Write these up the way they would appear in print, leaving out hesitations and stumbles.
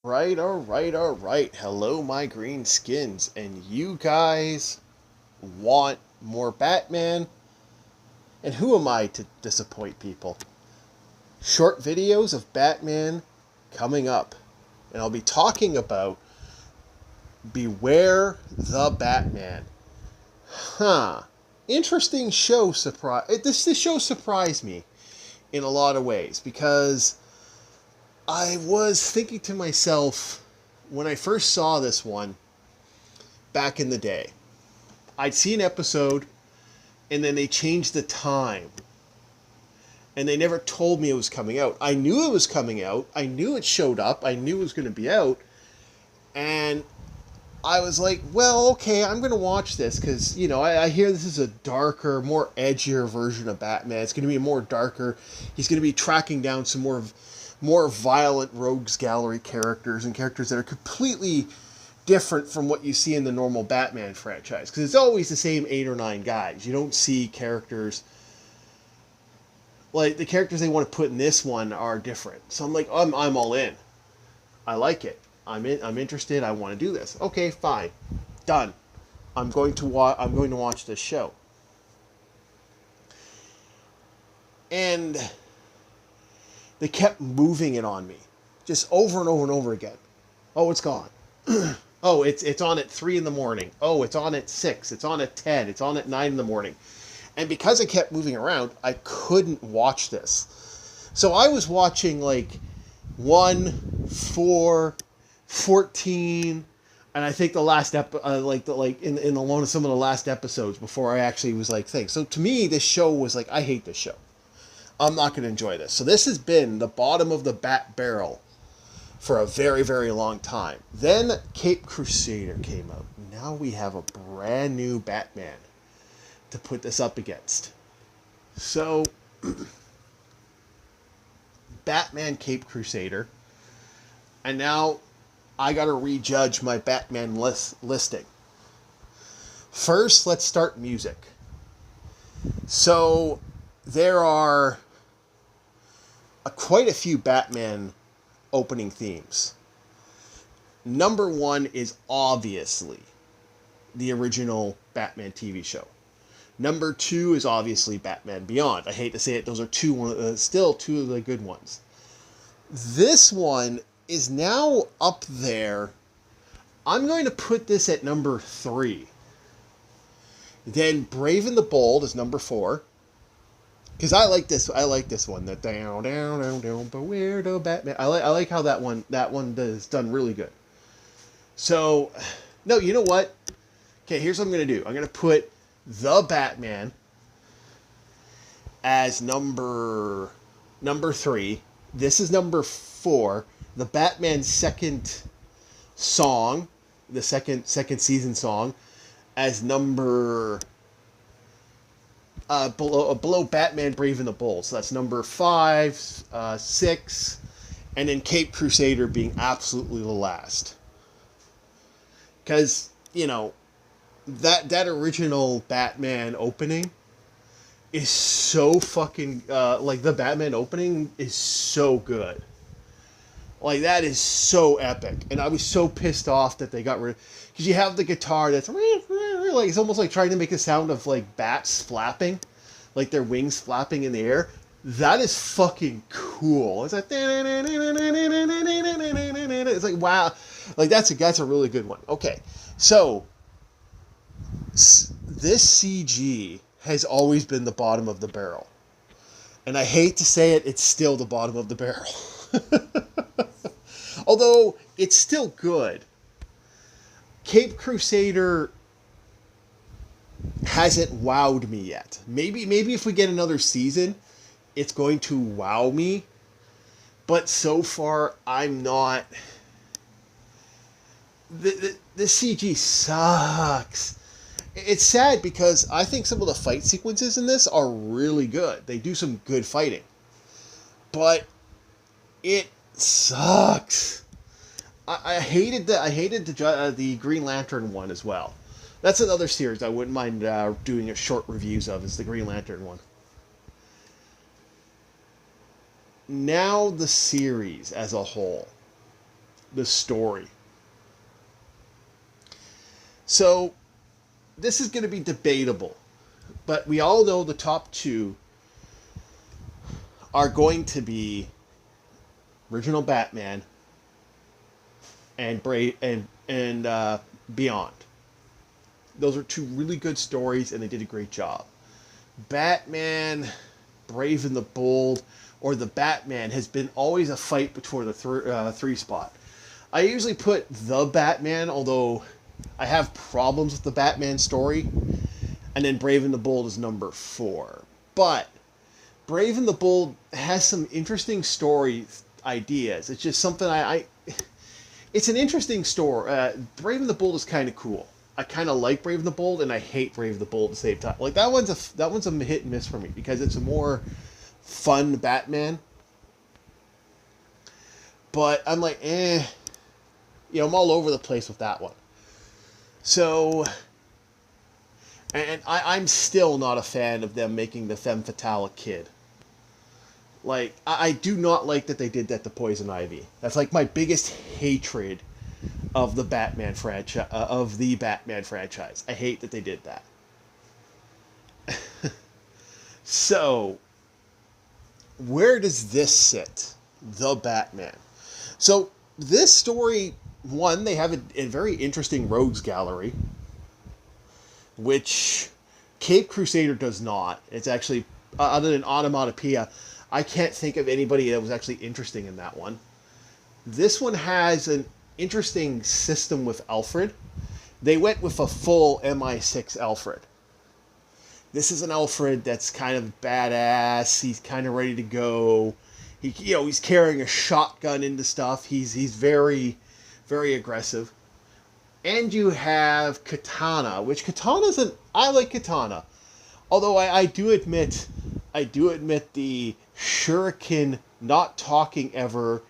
All right. Hello, my green skins. And you guys want more Batman? And who am I to disappoint people? Short videos of Batman coming up. And I'll be talking about Beware the Batman. Huh. Interesting show surprise. This show surprised me in a lot of ways because I was thinking to myself when I first saw this one back in the day. I'd see an episode and then they changed the time. And they never told me it was coming out. I knew it was coming out. I knew it showed up. I knew it was going to be out. And I was like, well, okay, I'm going to watch this because, I hear this is a darker, more edgier version of Batman. It's going to be more darker. He's going to be tracking down some more violent rogues gallery characters and characters that are completely different from what you see in the normal Batman franchise. Because it's always the same 8 or 9 guys. You don't see characters... Like, the characters they want to put in this one are different. So I'm like, I'm all in. I like it. I'm interested. I want to do this. Okay, fine. Done. I'm going to watch this show. And they kept moving it on me. Just over and over and over again. Oh, it's gone. Oh, it's on at 3 in the morning. Oh, it's on at 6. It's on at 10. It's on at 9 in the morning. And because I kept moving around, I couldn't watch this. So I was watching like 1, 4, 14, and I think the last in some of the last episodes before I actually was like thing. So to me, this show was like, I hate this show. I'm not going to enjoy this. So this has been the bottom of the bat barrel for a very, very long time. Then Caped Crusader came out. Now we have a brand new Batman to put this up against. So, Batman Caped Crusader. And now I gotta rejudge my Batman listing. First, let's start music. So, there are quite a few Batman opening themes. Number 1 is obviously the original Batman TV show. Number 2 is obviously Batman Beyond. I hate to say it, those are still two of the good ones. This one is now up there. I'm going to put this at number 3. Then Brave and the Bold is number 4. Because I like this one. The down, down, down, down, beware the Batman. I like how that one is done really good. So, no, you know what? Okay, here's what I'm going to do. I'm going to put The Batman as number 3. This is number 4. The Batman second song, the second season song, as number below Batman Brave and the Bold. So that's number 5, 6, and then Caped Crusader being absolutely the last. Because, that original Batman opening is so fucking the Batman opening is so good. Like, that is so epic. And I was so pissed off that they got rid of... Because you have the guitar that's... Like, it's almost like trying to make a sound of, like, bats flapping. Like, their wings flapping in the air. That is fucking cool. It's like... It's like, wow. Like, that's a really good one. Okay. So, this CG has always been the bottom of the barrel. And I hate to say it, it's still the bottom of the barrel. Although, it's still good. Caped Crusader hasn't wowed me yet. Maybe if we get another season, it's going to wow me. But so far, I'm not... The CG sucks. It's sad because I think some of the fight sequences in this are really good. They do some good fighting. But it sucks. I hated the Green Lantern one as well. That's another series I wouldn't mind doing a short reviews of, is the Green Lantern one. Now the series as a whole. the story. So this is going to be debatable, but we all know the top two are going to be original Batman and Beyond. Those are two really good stories, and they did a great job. Batman, Brave and the Bold, or the Batman has been always a fight between the three spot. I usually put the Batman, although I have problems with the Batman story, and then Brave and the Bold is number 4. But Brave and the Bold has some interesting story ideas. It's just something it's an interesting story. Brave and the Bold is kind of cool. I kind of like Brave and the Bold, and I hate Brave and the Bold at the same time. Like that one's a hit and miss for me because it's a more fun Batman. But I'm like, I'm all over the place with that one. So, and I'm still not a fan of them making the femme fatale a kid. Like, I do not like that they did that to Poison Ivy. That's like my biggest hatred of the Batman franchise. I hate that they did that. So, where does this sit? The Batman. So, this story, one, they have a very interesting rogues gallery, which Cape Crusader does not. It's actually, other than Onomatopoeia, I can't think of anybody that was actually interesting in that one. This one has an interesting system with Alfred. They went with a full MI6 Alfred. This is an Alfred that's kind of badass. He's kind of ready to go. He's carrying a shotgun into stuff. He's very, very aggressive. And you have Katana, which I like Katana. Although I do admit the shuriken, not talking ever,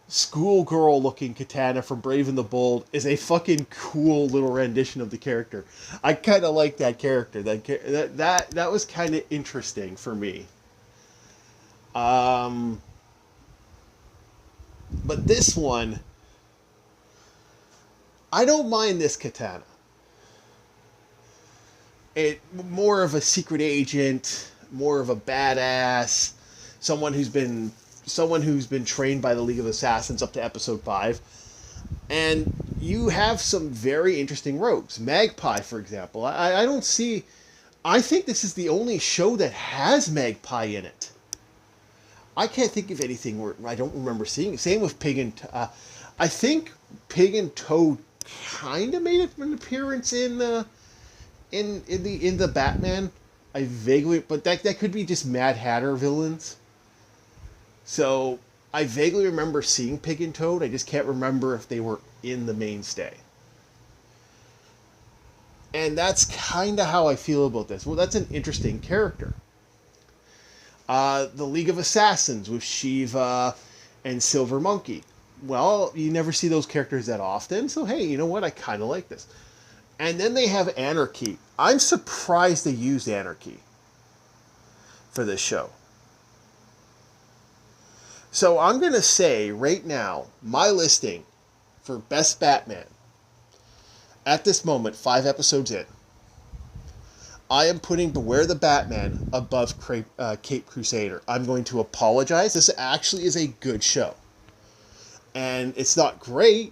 schoolgirl looking Katana from Brave and the Bold is a fucking cool little rendition of the character. I kind of like that character. That was kind of interesting for me. But this one, I don't mind this Katana. It more of a secret agent, more of a badass, someone who's been trained by the League of Assassins up to episode 5. And you have some very interesting rogues. Magpie, for example. I think this is the only show that has Magpie in it. I can't think of anything where I don't remember seeing it. Same with Pig and I think Pig and Toad kind of made an appearance in the Batman. I vaguely, but that could be just Mad Hatter villains. So I vaguely remember seeing Pig and Toad. I just can't remember if they were in the mainstay. And that's kind of how I feel about this. Well, that's an interesting character. The League of Assassins with Shiva and Silver Monkey. Well, you never see those characters that often, so hey, you know what? I kind of like this. And then they have Anarchy. I'm surprised they used Anarchy for this show. So I'm going to say right now, my listing for Best Batman, at this moment, 5 episodes in, I am putting Beware the Batman above Cape Crusader. I'm going to apologize. This actually is a good show. And it's not great.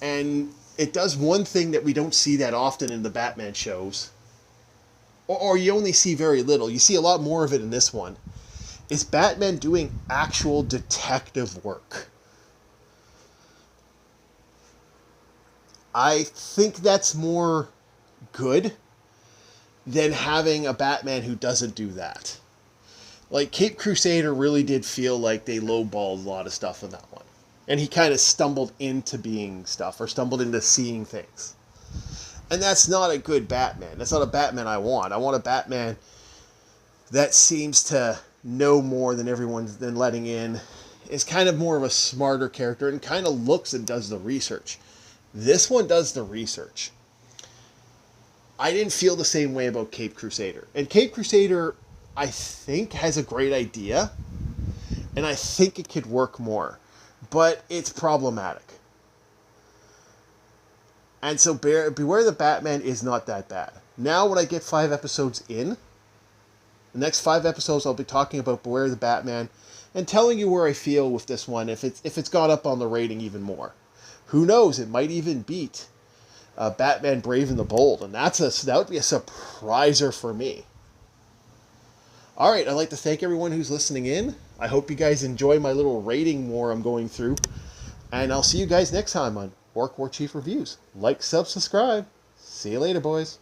And it does one thing that we don't see that often in the Batman shows. Or you only see very little. You see a lot more of it in this one. Is Batman doing actual detective work. I think that's more good than having a Batman who doesn't do that. Like, Cape Crusader really did feel like they lowballed a lot of stuff in that one. And he kind of stumbled into being stuff, or stumbled into seeing things. And that's not a good Batman. That's not a Batman I want. I want a Batman that seems to know more than everyone's been letting in, is kind of more of a smarter character, and kind of looks and does the research. This one does the research. I didn't feel the same way about Cape Crusader. And Cape Crusader, I think, has a great idea, and I think it could work more. but it's problematic. And so Beware the Batman is not that bad. Now when I get 5 episodes in, the next 5 episodes I'll be talking about Beware the Batman and telling you where I feel with this one, if it's gone up on the rating even more. Who knows, it might even beat Batman Brave and the Bold, and that would be a surpriser for me. Alright, I'd like to thank everyone who's listening in. I hope you guys enjoy my little rating war I'm going through. And I'll see you guys next time on Orc War Chief Reviews. Like, subscribe. See you later, boys.